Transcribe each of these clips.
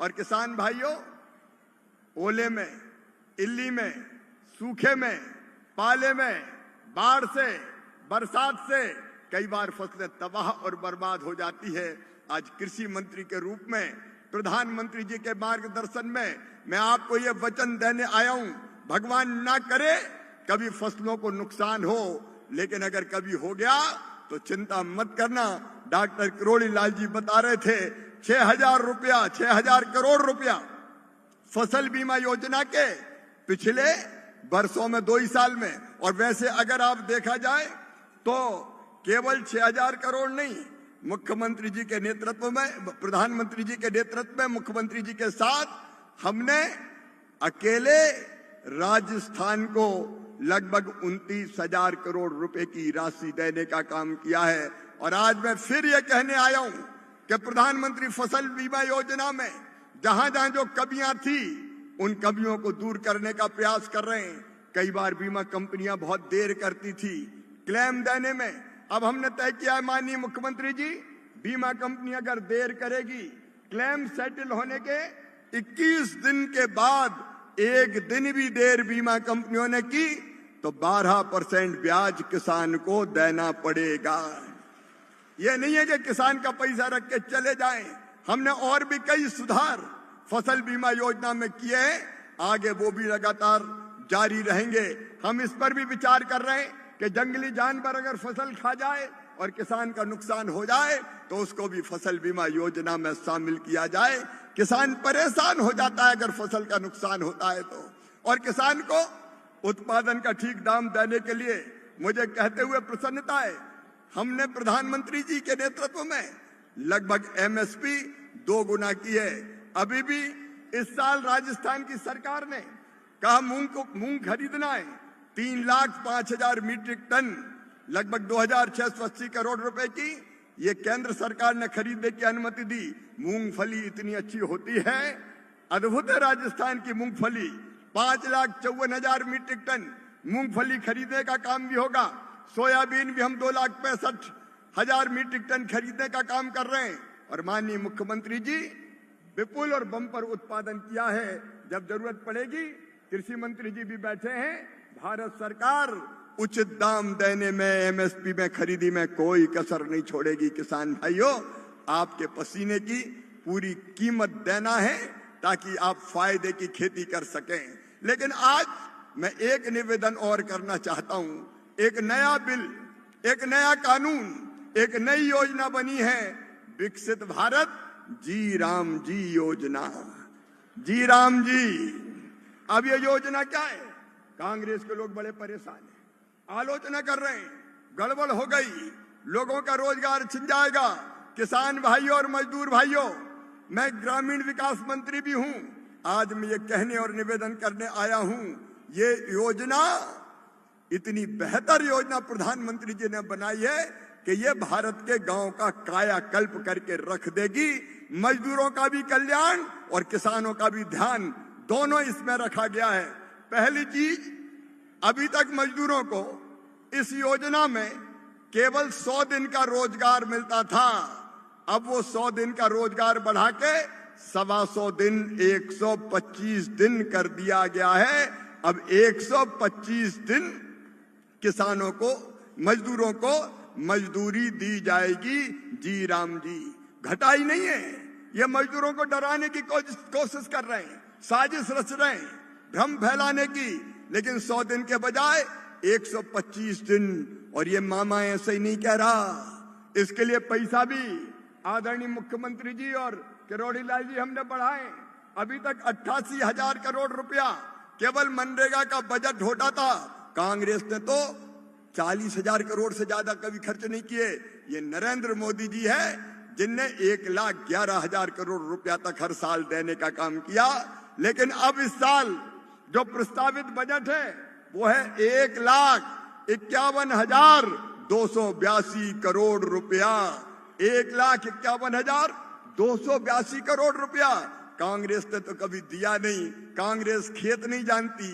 और किसान भाइयों, ओले में, इल्ली में, सूखे में, पाले में, बाढ़ से, बरसात से कई बार फसलें तबाह और बर्बाद हो जाती है। आज कृषि मंत्री के रूप में प्रधानमंत्री जी के मार्गदर्शन में मैं आपको ये वचन देने आया हूं, भगवान ना करे कभी फसलों को नुकसान हो, लेकिन अगर कभी हो गया तो चिंता मत करना। डॉक्टर किरोड़ी लाल जी बता रहे थे 6,000 करोड़ रुपया फसल बीमा योजना के पिछले वर्षों में 2 ही साल में। और वैसे अगर आप देखा जाए तो केवल 6,000 करोड़ नहीं, मुख्यमंत्री जी के नेतृत्व में, प्रधानमंत्री जी के नेतृत्व में, मुख्यमंत्री जी के साथ हमने अकेले राजस्थान को लगभग 29,000 करोड़ रुपए की राशि देने का काम किया है। और आज मैं फिर ये कहने आया हूं कि प्रधानमंत्री फसल बीमा योजना में जहां जहां जो कमियां थी उन कमियों को दूर करने का प्रयास कर रहे हैं। कई बार बीमा कंपनियां बहुत देर करती थी क्लेम देने में। अब हमने तय किया है माननीय मुख्यमंत्री जी, बीमा कंपनी अगर देर करेगी क्लेम सेटल होने के 21 दिन के बाद, एक दिन भी देर बीमा कंपनियों ने की तो 12% ब्याज किसान को देना पड़ेगा। यह नहीं है कि किसान का पैसा रख के चले जाएं। हमने और भी कई सुधार फसल बीमा योजना में किए हैं, आगे वो भी लगातार जारी रहेंगे। हम इस पर भी विचार कर रहे हैं कि जंगली जानवर अगर फसल खा जाए और किसान का नुकसान हो जाए तो उसको भी फसल बीमा योजना में शामिल किया जाए। किसान परेशान हो जाता है अगर फसल का नुकसान होता है तो, और किसान को उत्पादन का ठीक दाम देने के लिए मुझे कहते हुए प्रसन्नता है, हमने प्रधानमंत्री जी के नेतृत्व में लगभग एमएसपी 2 गुना की है। अभी भी इस साल राजस्थान की सरकार ने कहा मूंग खरीदना है 3,05,000 मीट्रिक टन, लगभग 2,680 करोड़ रुपए की। ये केंद्र सरकार ने खरीदने की अनुमति दी। मूंगफली इतनी अच्छी होती है, अद्भुत है राजस्थान की मूंगफली। 5,54,000 मीट्रिक टन मूंगफली खरीदने का काम भी होगा। सोयाबीन भी हम 2,65,000 मीट्रिक टन खरीदने का काम कर रहे हैं। और माननीय मुख्यमंत्री जी विपुल और बम्पर उत्पादन किया है। जब जरूरत पड़ेगी, कृषि मंत्री जी भी बैठे हैं, भारत सरकार उचित दाम देने में, एमएसपी में खरीदी में कोई कसर नहीं छोड़ेगी। किसान भाइयों, आपके पसीने की पूरी कीमत देना है ताकि आप फायदे की खेती कर सकें। लेकिन आज मैं एक निवेदन और करना चाहता हूं। एक नया बिल, एक नया कानून, एक नई योजना बनी है, विकसित भारत जी राम जी योजना। जी राम जी, अब ये योजना क्या है? कांग्रेस के लोग बड़े परेशान हैं, आलोचना कर रहे हैं, गड़बड़ हो गई, लोगों का रोजगार छिन जाएगा। किसान भाइयों और मजदूर भाइयों, मैं ग्रामीण विकास मंत्री भी हूं। आज मैं ये कहने और निवेदन करने आया हूं, ये योजना इतनी बेहतर योजना प्रधानमंत्री जी ने बनाई है कि ये भारत के गांव का कायाकल्प करके रख देगी। मजदूरों का भी कल्याण और किसानों का भी ध्यान, दोनों इसमें रखा गया है। पहली चीज, अभी तक मजदूरों को इस योजना में केवल 100 दिन का रोजगार मिलता था। अब वो 100 दिन का रोजगार बढ़ा के 125 दिन, 125 दिन कर दिया गया है। अब 125 दिन किसानों को, मजदूरों को मजदूरी दी जाएगी। जी राम जी, घटाई नहीं है। ये मजदूरों को डराने की कोशिश कर रहे हैं, साजिश रच रहे हैं, भ्रम फैलाने की। लेकिन 100 दिन के बजाय 125 दिन। और ये मामा ऐसे ही नहीं कह रहा, इसके लिए पैसा भी आदरणीय मुख्यमंत्री जी और किरोड़ी लाल जी हमने बढ़ाए। अभी तक 88,000 करोड़ रुपया केवल मनरेगा का बजट होता था। कांग्रेस ने तो 40,000 करोड़ से ज्यादा कभी खर्च नहीं किए। ये नरेंद्र मोदी जी है जिनने 1,11,000 करोड़ रुपया तक हर साल देने का काम किया। लेकिन अब इस साल जो प्रस्तावित बजट है वो है 1,51,282 करोड़ रुपया। 1,51,282 करोड़ रुपया कांग्रेस ने तो कभी दिया नहीं। कांग्रेस खेत नहीं जानती,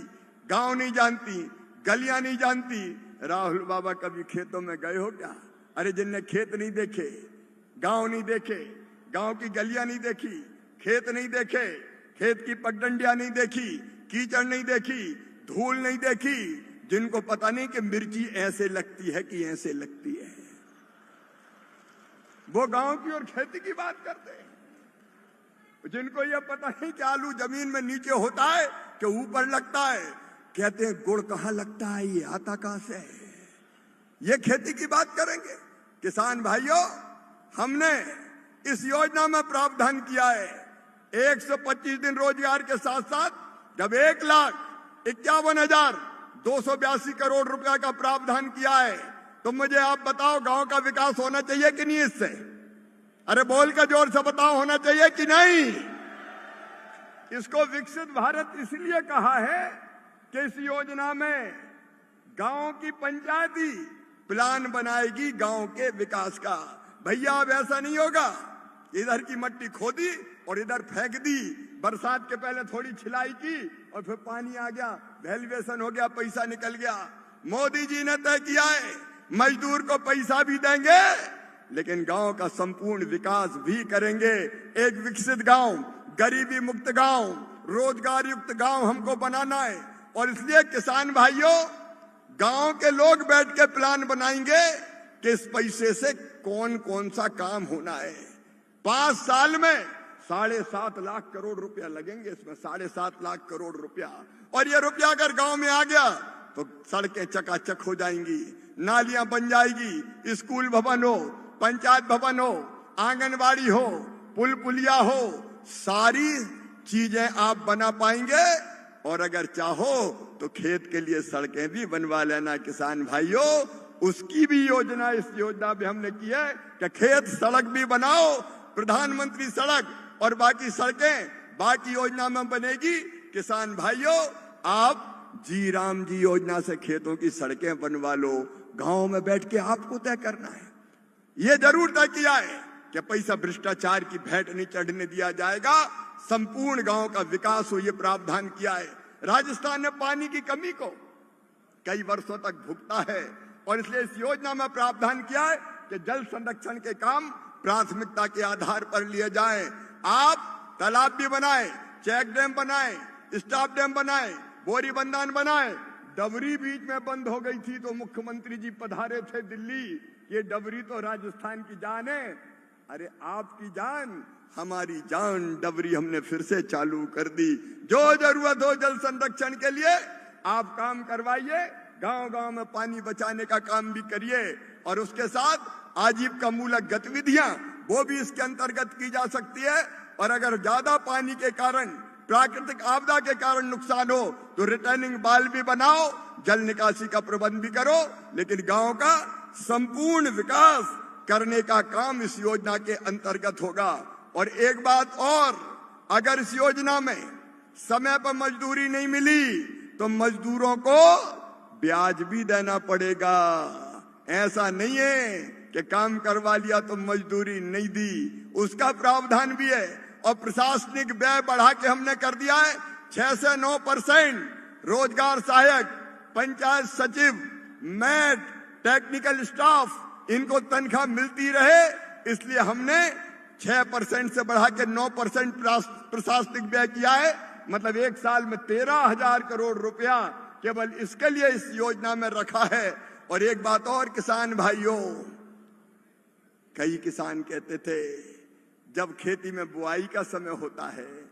गांव नहीं जानती, गलियां नहीं जानती। राहुल बाबा कभी खेतों में गए हो क्या? अरे जिनने खेत नहीं देखे, गांव नहीं देखे, गांव की गलियां नहीं देखी, खेत नहीं देखे, खेत की पगडंडियां नहीं देखी, कीचड़ नहीं देखी, धूल नहीं देखी, जिनको पता नहीं कि मिर्ची ऐसे लगती है कि ऐसे लगती है, वो गांव की और खेती की बात करते हैं। जिनको ये पता नहीं कि आलू जमीन में नीचे होता है कि ऊपर लगता है, कहते हैं गुड़ कहां लगता है, ये आता कहां से है। ये खेती की बात करेंगे। किसान भाइयों, हमने इस योजना में प्रावधान किया है 125 दिन रोजगार के साथ साथ जब 1,51,282 करोड़ रुपया का प्रावधान किया है, तो मुझे आप बताओ गांव का विकास होना चाहिए कि नहीं इससे? अरे बोल कर जोर से बताओ, होना चाहिए कि नहीं? इसको विकसित भारत इसलिए कहा है कि इस योजना में गांव की पंचायती प्लान बनाएगी गांव के विकास का। भैया अब ऐसा नहीं होगा, इधर की मट्टी खोदी और इधर फेंक दी, बरसात के पहले थोड़ी छिलाई की और फिर पानी आ गया, वैल्यूएशन हो गया, पैसा निकल गया। मोदी जी ने तय किया है मजदूर को पैसा भी देंगे लेकिन गांव का संपूर्ण विकास भी करेंगे। एक विकसित गांव, गरीबी मुक्त गांव, रोजगार युक्त गांव हमको बनाना है। और इसलिए किसान भाइयों, गांव के लोग बैठ के प्लान बनाएंगे कि इस पैसे से कौन कौन सा काम होना है। 5 साल में 7.5 लाख करोड़ रुपया लगेंगे इसमें, 7.5 लाख करोड़ रुपया। और ये रुपया अगर गांव में आ गया तो सड़कें चकाचक हो जाएंगी, नालियां बन जाएगी, स्कूल भवन हो, पंचायत भवन हो, आंगनबाड़ी हो, पुल पुलिया हो, सारी चीजें आप बना पाएंगे। और अगर चाहो तो खेत के लिए सड़कें भी बनवा लेना किसान भाइयों। उसकी भी योजना इस योजना में हमने की है कि खेत सड़क भी बनाओ, प्रधानमंत्री सड़क और बाकी सड़कें बाकी योजना में बनेगी। किसान भाइयों, आप जी राम जी योजना से खेतों की सड़कें बनवा लो, गांव में बैठ के आपको तय करना है। ये जरूर तय किया है कि पैसा भ्रष्टाचार की भेंट नहीं चढ़ने दिया जाएगा, संपूर्ण गांव का विकास हो, ये प्रावधान किया है। राजस्थान ने पानी की कमी को कई वर्षों तक भुगता है और इसलिए इस योजना में प्रावधान किया है कि जल संरक्षण के काम प्राथमिकता के आधार पर लिए जाएं। आप तालाब भी बनाएं, चेक डैम बनाएं, स्टॉप डैम बनाएं, बोरी बंधान बनाएं। डबरी बीच में बंद हो गई थी तो मुख्यमंत्री जी पधारे थे दिल्ली, ये डबरी तो राजस्थान की जान है। अरे आपकी जान, हमारी जान, डबरी हमने फिर से चालू कर दी। जो जरूरत हो जल संरक्षण के लिए आप काम करवाइए, गांव गांव में पानी बचाने का काम भी करिए। और उसके साथ आजीविका मूलक गतिविधियां वो भी इसके अंतर्गत की जा सकती है। और अगर ज्यादा पानी के कारण, प्राकृतिक आपदा के कारण नुकसान हो तो रिटर्निंग बाल भी बनाओ, जल निकासी का प्रबंध भी करो, लेकिन गांव का संपूर्ण विकास करने का काम इस योजना के अंतर्गत होगा। और एक बात और, अगर इस योजना में समय पर मजदूरी नहीं मिली तो मजदूरों को ब्याज भी देना पड़ेगा। ऐसा नहीं है कि काम करवा लिया तो मजदूरी नहीं दी, उसका प्रावधान भी है। और प्रशासनिक व्यय बढ़ा के हमने कर दिया है 6 से 9%। रोजगार सहायक, पंचायत सचिव, मैट, टेक्निकल स्टाफ, इनको तनख्वाह मिलती रहे, इसलिए हमने 6% से बढ़ा के 9% प्रशासनिक व्यय किया है। मतलब एक साल में 13,000 करोड़ रुपया केवल इसके लिए इस योजना में रखा है। और एक बात और किसान भाइयों, कई किसान कहते थे जब खेती में बुआई का समय होता है,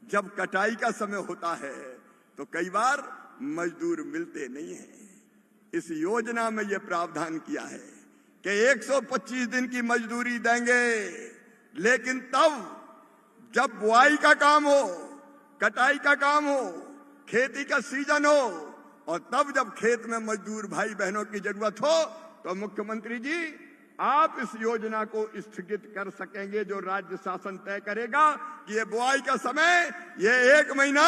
जब कटाई का समय होता है तो कई बार मजदूर मिलते नहीं हैं। इस योजना में यह प्रावधान किया है कि 125 दिन की मजदूरी देंगे, लेकिन तब जब बुआई का काम हो, कटाई का काम हो, खेती का सीजन हो, और तब जब खेत में मजदूर भाई बहनों की जरूरत हो तो मुख्यमंत्री जी आप इस योजना को स्थगित कर सकेंगे, जो राज्य शासन तय करेगा कि ये बुआई का समय, ये 1 महीना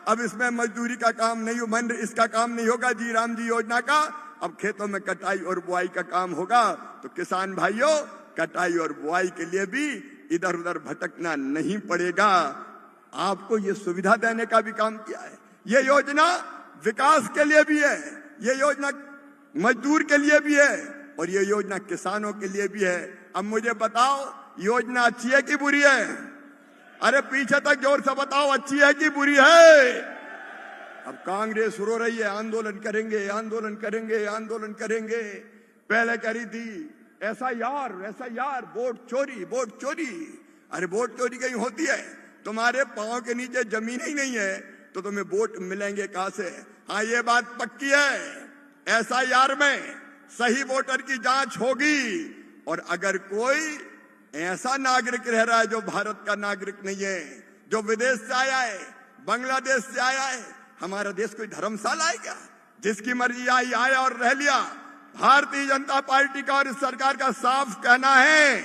अब इसमें मजदूरी का काम नहीं, इसका काम नहीं होगा जी राम जी योजना का। अब खेतों में कटाई और बुआई का काम होगा। तो किसान भाइयों, कटाई और बुआई के लिए भी इधर उधर भटकना नहीं पड़ेगा। आपको ये सुविधा देने का भी काम किया है। ये योजना विकास के लिए भी है, ये योजना मजदूर के लिए भी है और ये योजना किसानों के लिए भी है। अब मुझे बताओ, योजना अच्छी है कि बुरी है? अरे पीछे तक जोर से बताओ, अच्छी है कि बुरी है? अब कांग्रेस रो रही है, आंदोलन करेंगे, आंदोलन करेंगे, आंदोलन करेंगे। पहले करी थी एसआईआर, वोट चोरी, वोट चोरी। अरे वोट चोरी कहीं होती है? तुम्हारे पांव के नीचे जमीन ही नहीं है तो तुम्हें वोट मिलेंगे कहां से? हाँ, ये बात पक्की है, एसआईआर में सही वोटर की जांच होगी। और अगर कोई ऐसा नागरिक रह रहा है जो भारत का नागरिक नहीं है, जो विदेश से आया है, बांग्लादेश से आया है, हमारा देश कोई धर्मशाला है क्या? जिसकी मर्जी आई आया और रह लिया। भारतीय जनता पार्टी का और इस सरकार का साफ कहना है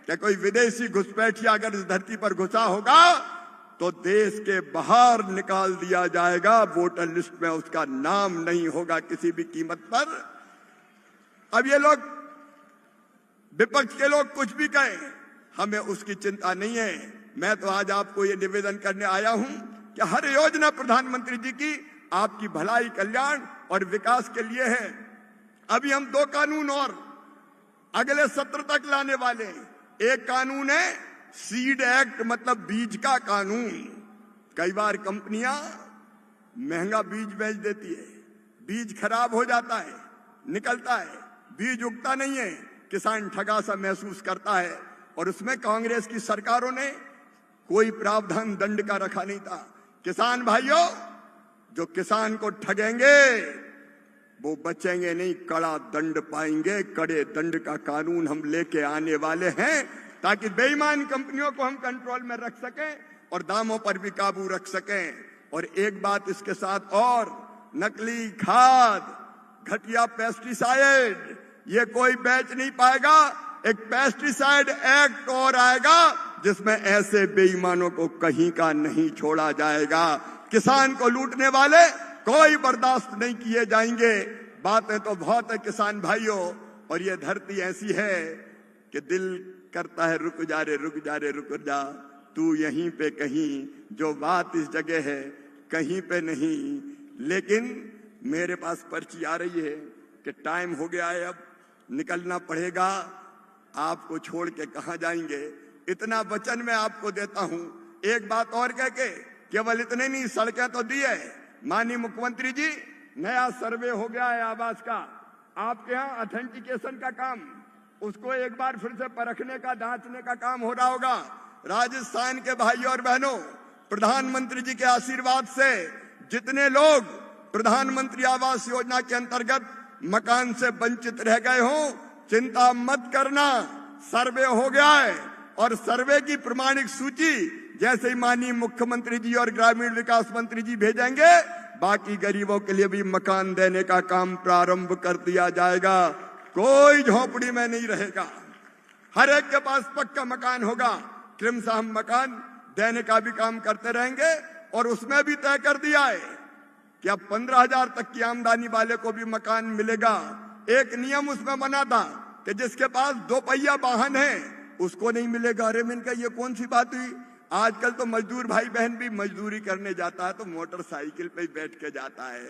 कि कोई विदेशी घुसपैठिया अगर इस धरती पर घुसा होगा तो देश के बाहर निकाल दिया जाएगा, वोटर लिस्ट में उसका नाम नहीं होगा किसी भी कीमत पर। अब ये लोग, विपक्ष के लोग कुछ भी कहें, हमें उसकी चिंता नहीं है। मैं तो आज आपको ये निवेदन करने आया हूं कि हर योजना प्रधानमंत्री जी की आपकी भलाई, कल्याण और विकास के लिए है। अभी हम 2 कानून और अगले सत्र तक लाने वाले हैं। एक कानून है सीड एक्ट, मतलब बीज का कानून। कई बार कंपनियां महंगा बीज बेच देती है, बीज खराब हो जाता है, निकलता है, बीज उगता नहीं है, किसान ठगा सा महसूस करता है। और उसमें कांग्रेस की सरकारों ने कोई प्रावधान दंड का रखा नहीं था। किसान भाइयों, जो किसान को ठगेंगे वो बचेंगे नहीं, कड़ा दंड पाएंगे। कड़े दंड का कानून हम लेके आने वाले हैं ताकि बेईमान कंपनियों को हम कंट्रोल में रख सकें और दामों पर भी काबू रख सकें। और एक बात इसके साथ और, नकली खाद, घटिया पेस्टिसाइड ये कोई बेच नहीं पाएगा। एक पेस्टिसाइड एक्ट और आएगा जिसमें ऐसे बेईमानों को कहीं का नहीं छोड़ा जाएगा। किसान को लूटने वाले कोई बर्दाश्त नहीं किए जाएंगे। बातें तो बहुत है किसान भाइयों, और ये धरती ऐसी है कि दिल करता है रुक जा रे, रुक जा रे, रुक जा तू यहीं पे कहीं। जो बात इस जगह है कहीं पे नहीं। लेकिन मेरे पास पर्ची आ रही है कि टाइम हो गया है, अब निकलना पड़ेगा। आपको छोड़ के कहां जाएंगे? इतना वचन मैं आपको देता हूं। एक बात और कह के, केवल इतने नहीं, सड़कें तो दी है माननीय मुख्यमंत्री जी। नया सर्वे हो गया है आवास का, आपके यहाँ ऑथेंटिकेशन का काम, उसको एक बार फिर से परखने का, जांचने का काम हो रहा होगा। राजस्थान के भाइयों और बहनों, प्रधानमंत्री जी के आशीर्वाद से जितने लोग प्रधानमंत्री आवास योजना के अंतर्गत मकान से वंचित रह गए हो, चिंता मत करना, सर्वे हो गया है। और सर्वे की प्रमाणिक सूची जैसे ही माननीय मुख्यमंत्री जी और ग्रामीण विकास मंत्री जी भेजेंगे, बाकी गरीबों के लिए भी मकान देने का काम प्रारंभ कर दिया जाएगा। कोई झोपड़ी में नहीं रहेगा, हर एक के पास पक्का मकान होगा। क्रमशः हम मकान देने का भी काम करते रहेंगे। और उसमें भी तय कर दिया है कि अब 15,000 तक की आमदनी वाले को भी मकान मिलेगा। एक नियम उसमें बना था कि जिसके पास 2 पहिया वाहन है उसको नहीं मिलेगा। अरे मैंने कहा ये कौन सी बात हुई? आजकल तो मजदूर भाई बहन भी मजदूरी करने जाता है तो मोटरसाइकिल पे ही बैठ के जाता है।